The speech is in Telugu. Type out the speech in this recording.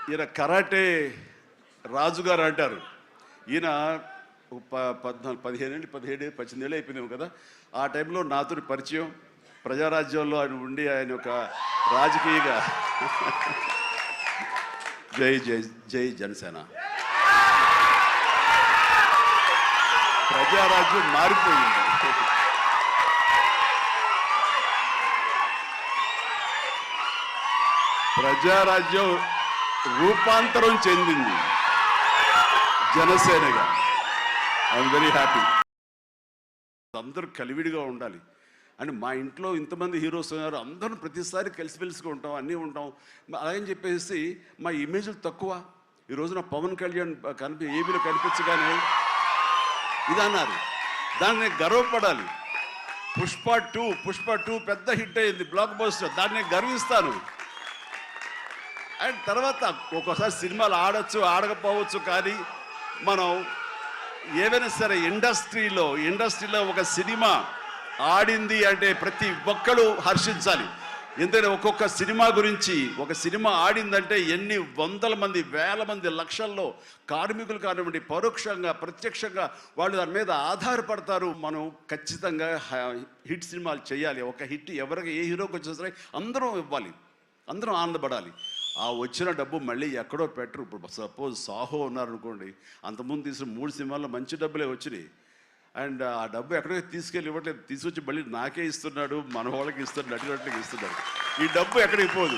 ఈయన కరాటే రాజుగారు అంటారు. ఈయన 17 ఏళ్ళు అయిపోయినాము కదా. ఆ టైంలో నాతో పరిచయం, ప్రజారాజ్యంలో ఆయన ఉండి ఆయన ఒక రాజకీయగా జై జై జై జనసేన. ప్రజారాజ్యం మారిపోయింది. ప్రజారాజ్యం రూపాంతరం చెందింది జనసేనగా. I'm very happy. అందరూ కలివిడిగా ఉండాలి అని మా ఇంట్లో ఇంతమంది హీరోస్ ఉన్నారు. అందరూ ప్రతిసారి కలిసిమెలిసిగా ఉంటాం, అన్నీ ఉంటాం. అలాగని చెప్పేసి మా ఇమేజ్లు తక్కువ. ఈ రోజున పవన్ కళ్యాణ్ ఏబీలో కనిపించగానే ఇది అన్నారు. దాన్ని గర్వపడాలి. పుష్ప 2 పెద్ద హిట్ అయింది, బ్లాక్ బస్టర్. దాన్ని గర్విస్తాను. అండ్ తర్వాత ఒక్కోసారి సినిమాలు ఆడచ్చు, ఆడకపోవచ్చు, కానీ మనం ఏదైనా సరే ఇండస్ట్రీలో ఒక సినిమా ఆడింది అంటే ప్రతి ఒక్కరు హర్షించాలి. ఎందుకంటే ఒక్కొక్క సినిమా గురించి, ఒక సినిమా ఆడిందంటే ఎన్ని వందల మంది, వేల మంది, లక్షల్లో కార్మికులు కానివ్వండి, పరోక్షంగా ప్రత్యక్షంగా వాళ్ళు దాని మీద ఆధారపడతారు. మనం ఖచ్చితంగా హిట్ సినిమాలు చేయాలి. ఒక హిట్ ఎవరికి ఏ హీరోకి వచ్చినా సరే అందరం ఇవ్వాలి, అందరం ఆనందపడాలి. ఆ వచ్చిన డబ్బు మళ్ళీ ఎక్కడో పెట్టరు. ఇప్పుడు సపోజ్ సాహో ఉన్నారనుకోండి, అంతకుముందు తీసిన 3 సినిమాల్లో మంచి డబ్బులే వచ్చినాయి. అండ్ ఆ డబ్బు ఎక్కడో తీసుకెళ్ళి ఇవ్వట్లేదు, తీసుకొచ్చి మళ్ళీ నాకే ఇస్తున్నాడు, మన వాళ్ళకి ఇస్తున్నాడు, నటినట్లకి ఇస్తున్నాడు. ఈ డబ్బు ఎక్కడికి పోదు.